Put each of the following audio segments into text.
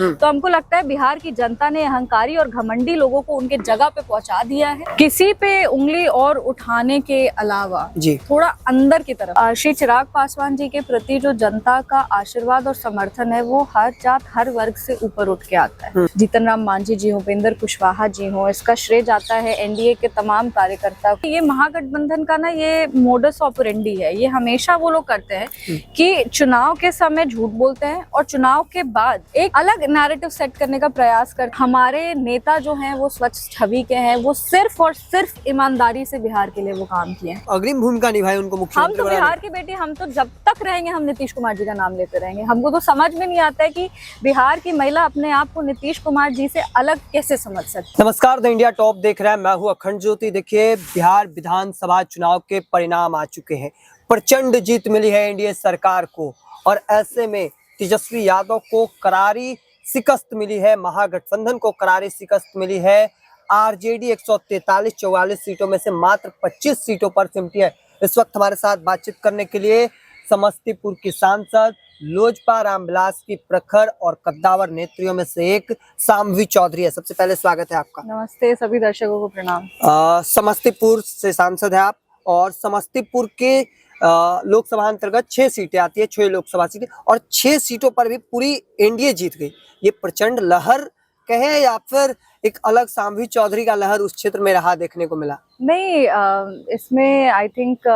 तो हमको लगता है बिहार की जनता ने अहंकारी और घमंडी लोगों को उनके जगह पे पहुंचा दिया है। किसी पे उंगली और उठाने के अलावा जी थोड़ा अंदर की तरफ श्री चिराग पासवान जी के प्रति जो जनता का आशीर्वाद और समर्थन है वो हर जात हर वर्ग से ऊपर उठ के आता है। जीतन राम मांझी जी हो, उपेंद्र कुशवाहा जी हो, इसका श्रेय जाता है एनडीए के तमाम कार्यकर्ता को। ये महागठबंधन का ना ये मोडस ऑपरेंडी है। ये हमेशा वो लोग करते हैं कि चुनाव के समय झूठ बोलते हैं और चुनाव के बाद एक अलग नैरेटिव सेट करने का प्रयास करते हैं। हमारे नेता जो हैं वो स्वच्छ छवि के हैं, वो सिर्फ और सिर्फ ईमानदारी से बिहार के लिए वो काम किए हैं। अग्रिम भूमिका निभाई उनको मुख्यमंत्री हम तो बिहार की बेटी, हम तो जब तक रहेंगे हम नीतीश कुमार जी का नाम लेते रहेंगे। हमको तो समझ में नहीं आता है कि बिहार की महिला अपने आप को नीतीश कुमार जी से अलग कैसे समझ सकती। नमस्कार, द इंडिया टॉप देख रहे हैं, मैं हूं अखंड ज्योति। देखिए, बिहार विधानसभा चुनाव के परिणाम आ चुके हैं। प्रचंड जीत मिली है एनडीए सरकार को और ऐसे में तेजस्वी यादव को करारी शिकस्त मिली है, महागठबंधन को करारी शिकस्त मिली है। आरजेडी 143-44 सीटों में से मात्र 25 सीटों पर सिमटी है। इस वक्त हमारे साथ बातचीत करने के लिए समस्तीपुर की सांसद, लोजपा रामविलास की प्रखर और कद्दावर नेत्रियों में से एक सामवी चौधरी है। सबसे पहले स्वागत है आपका। नमस्ते, सभी दर्शकों को प्रणाम। समस्तीपुर से सांसद है आप और समस्तीपुर के लोकसभा अंतर्गत 6 सीटें आती है, 6 लोकसभा सीटें और 6 सीटों पर भी पूरी एनडीए जीत गई। ये प्रचंड लहर कहे या फिर एक अलग सामवी चौधरी का लहर उस क्षेत्र में रहा देखने को मिला? नहीं, इसमें आई थिंक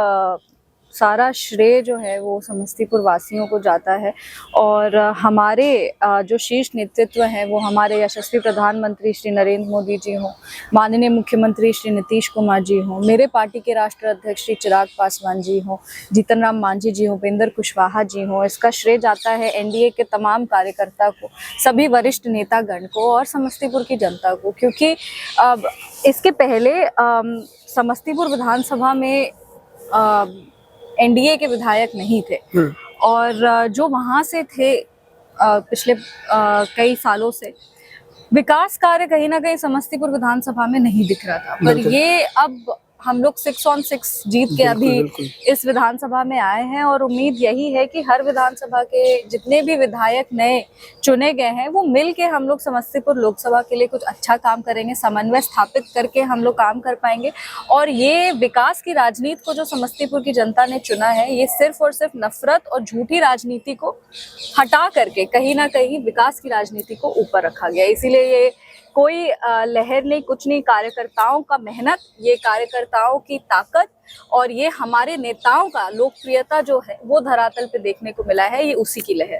सारा श्रेय जो है वो समस्तीपुर वासियों को जाता है और हमारे जो शीर्ष नेतृत्व है वो हमारे यशस्वी प्रधानमंत्री श्री नरेंद्र मोदी जी हों, माननीय मुख्यमंत्री श्री नीतीश कुमार जी हों, मेरे पार्टी के राष्ट्रीय अध्यक्ष श्री चिराग पासवान जी हों, जीतन राम मांझी जी हों, उपेंद्र कुशवाहा जी हों। इसका श्रेय जाता है एनडीए के तमाम कार्यकर्ता को, सभी वरिष्ठ नेतागण को और समस्तीपुर की जनता को। क्योंकि इसके पहले समस्तीपुर विधानसभा में एनडीए के विधायक नहीं थे और जो वहां से थे पिछले कई सालों से विकास कार्य कहीं ना कहीं समस्तीपुर विधानसभा में नहीं दिख रहा था। पर ये अब हम लोग 6 on 6 जीत के अभी इस विधानसभा में आए हैं और उम्मीद यही है कि हर विधानसभा के जितने भी विधायक नए चुने गए हैं वो मिल के हम लोग समस्तीपुर लोकसभा के लिए कुछ अच्छा काम करेंगे, समन्वय स्थापित करके हम लोग काम कर पाएंगे। और ये विकास की राजनीति को जो समस्तीपुर की जनता ने चुना है, ये सिर्फ और सिर्फ नफरत और झूठी राजनीति को हटा करके कहीं ना कहीं विकास की राजनीति को ऊपर रखा गया। इसीलिए ये कोई लहर नहीं, कुछ नहीं, कार्यकर्ताओं का मेहनत, ये कार्यकर्ताओं की ताकत और ये हमारे नेताओं का लोकप्रियता जो है वो धरातल पे देखने को मिला है, ये उसी की लहर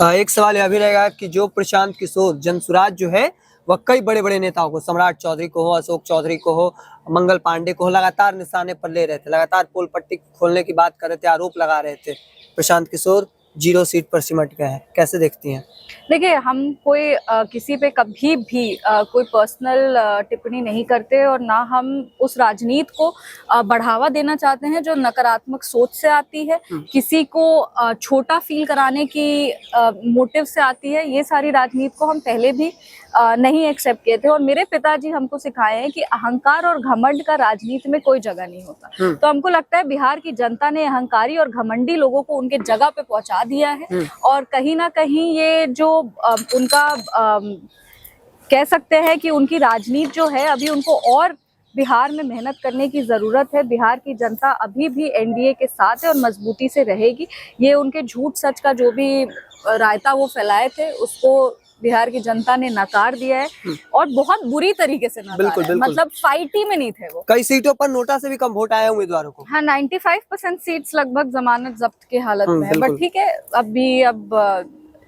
है। एक सवाल यह भी रहेगा कि जो प्रशांत किशोर जनसुराज जो है वह कई बड़े बड़े नेताओं को, सम्राट चौधरी को हो, अशोक चौधरी को हो, मंगल पांडे को हो, लगातार निशाने पर ले रहे थे, लगातार पोल पट्टी खोलने की बात कर रहे थे, आरोप लगा रहे थे। प्रशांत किशोर 0 सीट पर सिमट गए हैं, कैसे देखती हैं? देखिए, हम कोई किसी पे कभी भी कोई पर्सनल टिप्पणी नहीं करते और ना हम उस राजनीति को बढ़ावा देना चाहते हैं जो नकारात्मक सोच से आती है, किसी को छोटा फील कराने की मोटिव से आती है। ये सारी राजनीति को हम पहले भी नहीं एक्सेप्ट किए थे और मेरे पिताजी हमको सिखाए हैं कि अहंकार और घमंड का राजनीति में कोई जगह नहीं होता। तो हमको लगता है बिहार की जनता ने अहंकारी और घमंडी लोगों को उनके जगह पे पहुंचा दिया है और कहीं ना कहीं ये जो उनका कह सकते हैं कि उनकी राजनीति जो है अभी उनको और बिहार में मेहनत करने की जरूरत है। बिहार की जनता अभी भी एनडीए के साथ है और मजबूती से रहेगी। ये उनके झूठ सच का जो भी रायता वो फैलाए थे उसको बिहार की जनता ने नकार दिया है और बहुत बुरी तरीके से नकार है। मतलब फाइटी में नहीं थे वो। कई सीटों पर नोटा से भी कम वोट आए उम्मीदवारों को। हाँ, 95% सीट्स लगभग जमानत जब्त की हालत में है। बट ठीक है, अब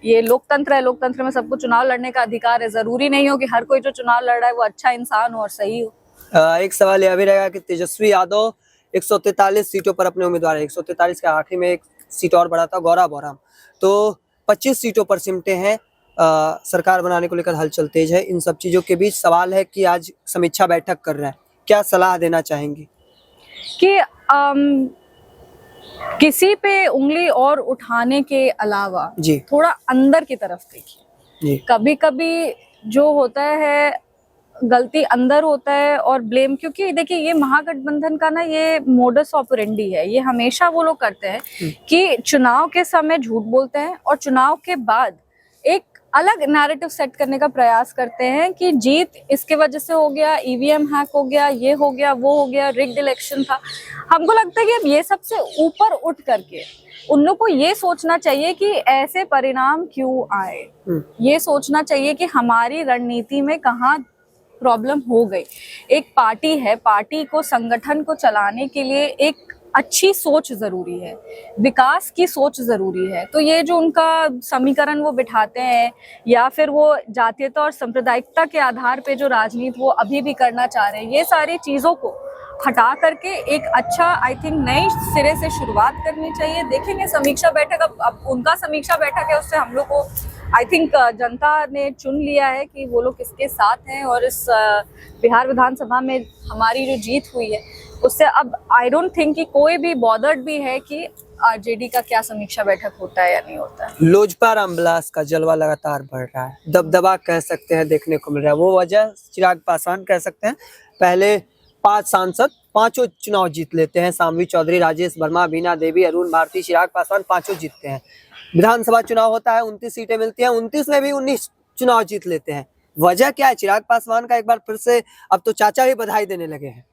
ये लोकतंत्र है, लोकतंत्र में सबको चुनाव लड़ने का अधिकार है। जरूरी नहीं हो कि हर कोई जो चुनाव लड़ रहा है वो अच्छा इंसान हो और सही हो। एक सवाल यह भी रहेगा कि तेजस्वी यादव 143 सीटों पर अपने उम्मीदवार है। 143 के आखिरी में एक सीट और बढ़ा था, गौरा बोराम, तो 25 सीटों पर सिमटे हैं। सरकार बनाने को लेकर हलचल तेज है। इन सब चीजों के बीच सवाल है कि आज समीक्षा बैठक कर रहे हैं, क्या सलाह देना चाहेंगी? कि किसी पे उंगली और उठाने के अलावा जी थोड़ा अंदर की तरफ देखिए। कभी कभी जो होता है गलती अंदर होता है और ब्लेम, क्योंकि देखिए ये महागठबंधन का ना ये मोडस ऑपरेंडी है। ये हमेशा वो लोग करते हैं कि चुनाव के समय झूठ बोलते हैं और चुनाव के बाद एक अलग नैरेटिव सेट करने का प्रयास करते हैं कि जीत इसके वजह से हो गया, ईवीएम हैक हो गया, ये हो गया, वो हो गया, रिग्ड इलेक्शन था। हमको लगता है कि अब ये सबसे ऊपर उठ करके उन लोग को ये सोचना चाहिए कि ऐसे परिणाम क्यों आए। ये सोचना चाहिए कि हमारी रणनीति में कहाँ प्रॉब्लम हो गई। एक पार्टी है, पार्टी को, संगठन को चलाने के लिए एक अच्छी सोच जरूरी है, विकास की सोच जरूरी है। तो ये जो उनका समीकरण वो बिठाते हैं या फिर वो जातीयता और सांप्रदायिकता के आधार पे जो राजनीति वो अभी भी करना चाह रहे हैं, ये सारी चीजों को हटा करके एक अच्छा, आई थिंक, नई सिरे से शुरुआत करनी चाहिए। देखेंगे समीक्षा बैठक, अब उनका समीक्षा बैठक है, उससे हम लोग को आई थिंक जनता ने चुन लिया है कि वो लोग किसके साथ हैं। और इस बिहार विधानसभा में हमारी जो जीत हुई है उससे अब आई डोंट थिंक कि कोई भी बॉदर्ड भी है कि आरजेडी का क्या समीक्षा बैठक होता है या नहीं होता है। लोजपा रामविलास का जलवा लगातार बढ़ रहा है, दबदबा कह सकते हैं देखने को मिल रहा है। वो वजह चिराग पासवान कह सकते हैं, पहले 5 सांसद 5 चुनाव जीत लेते हैं। शाम्वी चौधरी, राजेश वर्मा, बीना देवी, अरुण भारती, चिराग पासवान 5 जीतते हैं। विधानसभा चुनाव होता है, 29 सीटें मिलती हैं, 29 में भी 19 चुनाव जीत लेते हैं। वजह क्या है चिराग पासवान का? एक बार फिर से अब तो चाचा ही बधाई देने लगे हैं।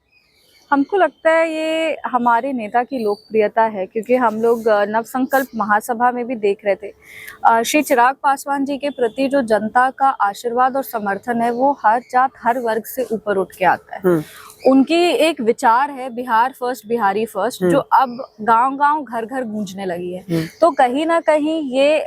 हमको लगता है ये हमारे नेता की लोकप्रियता है, क्योंकि हम लोग नवसंकल्प महासभा में भी देख रहे थे श्री चिराग पासवान जी के प्रति जो जनता का आशीर्वाद और समर्थन है वो हर जात हर वर्ग से ऊपर उठ के आता है। उनकी एक विचार है बिहार फर्स्ट, बिहारी फर्स्ट, जो अब गांव-गांव, घर-घर गूंजने लगी है। तो कहीं ना कहीं ये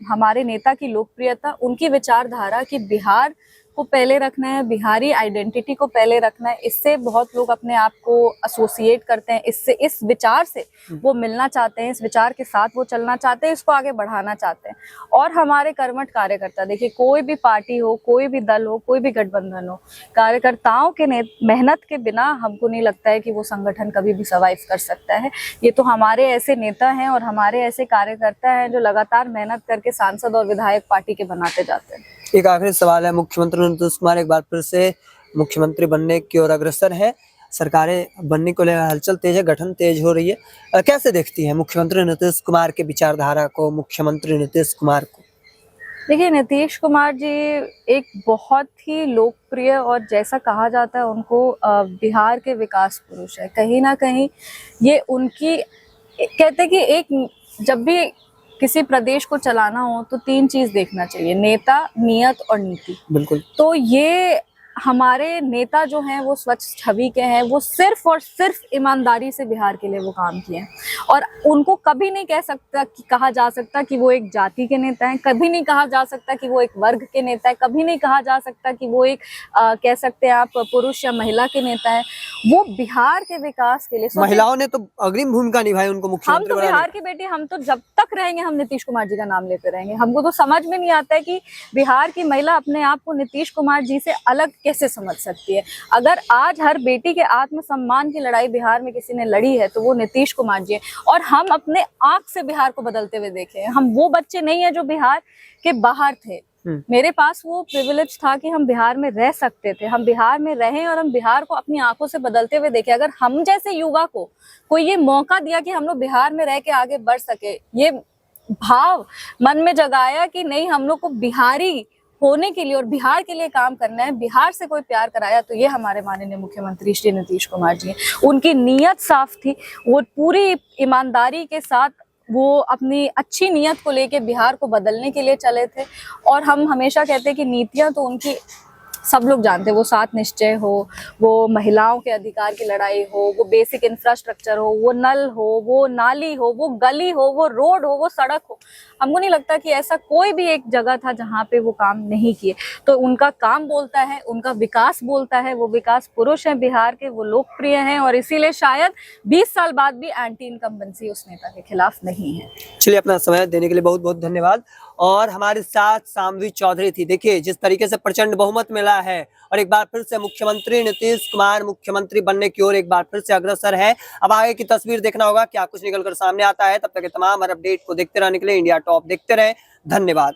हमारे नेता की लोकप्रियता, उनकी विचारधारा कि बिहार को पहले रखना है, बिहारी आइडेंटिटी को पहले रखना है, इससे बहुत लोग अपने आप को एसोसिएट करते हैं, इससे, इस विचार से वो मिलना चाहते हैं, इस विचार के साथ वो चलना चाहते हैं, इसको आगे बढ़ाना चाहते हैं। और हमारे कर्मठ कार्यकर्ता, देखिए कोई भी पार्टी हो, कोई भी दल हो, कोई भी गठबंधन हो, कार्यकर्ताओं के मेहनत के बिना हमको नहीं लगता है कि वो संगठन कभी भी सर्वाइव कर सकता है। ये तो हमारे ऐसे नेता हैं और हमारे ऐसे कार्यकर्ता हैं जो लगातार मेहनत करके सांसद और विधायक पार्टी के बनाते जाते हैं। एक आखिरी सवाल है, मुख्यमंत्री नीतीश कुमार एक बार फिर से मुख्यमंत्री बनने की ओर अग्रसर है, सरकारें बनने को लेकर हलचल तेज है, गठन तेज हो रही है। कैसे देखती है मुख्यमंत्री नीतीश कुमार के विचारधारा को, मुख्यमंत्री नीतीश कुमार को? देखिए, नीतीश कुमार जी एक बहुत ही लोकप्रिय और जैसा कहा जाता है उनको बिहार के विकास पुरुष है। कहीं ना कहीं ये उनकी, कहते हैं कि एक, जब भी किसी प्रदेश को चलाना हो तो 3 चीज देखना चाहिए, नेता, नियत और नीति। बिल्कुल। तो ये हमारे नेता जो हैं वो स्वच्छ छवि के हैं, वो सिर्फ और सिर्फ ईमानदारी से बिहार के लिए वो काम किए हैं। और उनको कभी नहीं कहा जा सकता कि वो एक जाति के नेता हैं, कभी नहीं कहा जा सकता कि वो एक वर्ग के नेता है, कभी नहीं कहा जा सकता कि वो एक कह सकते हैं आप पुरुष या महिला के नेता है। वो बिहार के विकास के लिए, महिलाओं ने तो अग्रिम भूमिका निभाई उनको मुख्यमंत्री हम तो बिहार की बेटी, हम तो जब तक रहेंगे हम नीतीश कुमार जी का नाम लेते रहेंगे। हमको तो समझ में नहीं आता है कि बिहार की महिला अपने आप को नीतीश कुमार जी से अलग कैसे समझ सकती है। अगर आज हर बेटी के आत्मसम्मान की लड़ाई बिहार में किसी ने लड़ी है तो वो नीतीश कुमार जी है। और हम अपने आंख से बिहार को बदलते हुए देखे, हम वो बच्चे नहीं है जो बिहार के बाहर थे। मेरे पास वो प्रिविलेज था कि हम बिहार में रह सकते थे, हम बिहार में रहें और हम बिहार को अपनी आंखों से बदलते हुए देखें। अगर हम जैसे युवा को कोई ये मौका दिया कि हम लोग बिहार में रह के आगे बढ़ सके, ये भाव मन में जगाया कि नहीं, हम लोग को बिहारी होने के लिए और बिहार के लिए काम करना है, बिहार से कोई प्यार कराया, तो ये हमारे माननीय मुख्यमंत्री श्री नीतीश कुमार जी हैं। उनकी नीयत साफ थी, वो पूरी ईमानदारी के साथ वो अपनी अच्छी नीयत को लेके बिहार को बदलने के लिए चले थे। और हम हमेशा कहते हैं कि नीतियां तो उनकी सब लोग जानते हैं, वो 7 निश्चय हो, वो महिलाओं के अधिकार की लड़ाई हो, वो बेसिक इंफ्रास्ट्रक्चर हो, वो नल हो, वो नाली हो, वो गली हो, वो रोड हो, वो सड़क हो, हमको नहीं लगता कि ऐसा कोई भी एक जगह था जहाँ पे वो काम नहीं किए। तो उनका काम बोलता है, उनका विकास बोलता है, वो विकास पुरुष हैं बिहार के, वो लोकप्रिय हैं और इसीलिए शायद 20 साल बाद भी एंटी इनकम्बेंसी उस नेता के खिलाफ नहीं है। चलिए, अपना समय देने के लिए बहुत बहुत धन्यवाद। और हमारे साथ शाम्वी चौधरी थी। देखिए जिस तरीके से प्रचंड बहुमत मिला है और एक बार फिर से मुख्यमंत्री नीतीश कुमार मुख्यमंत्री बनने की ओर एक बार फिर से अग्रसर है। अब आगे की तस्वीर देखना होगा, क्या कुछ निकलकर सामने आता है। तब तक के तमाम हर अपडेट को देखते रहने के लिए इंडिया टॉप देखते रहें। धन्यवाद।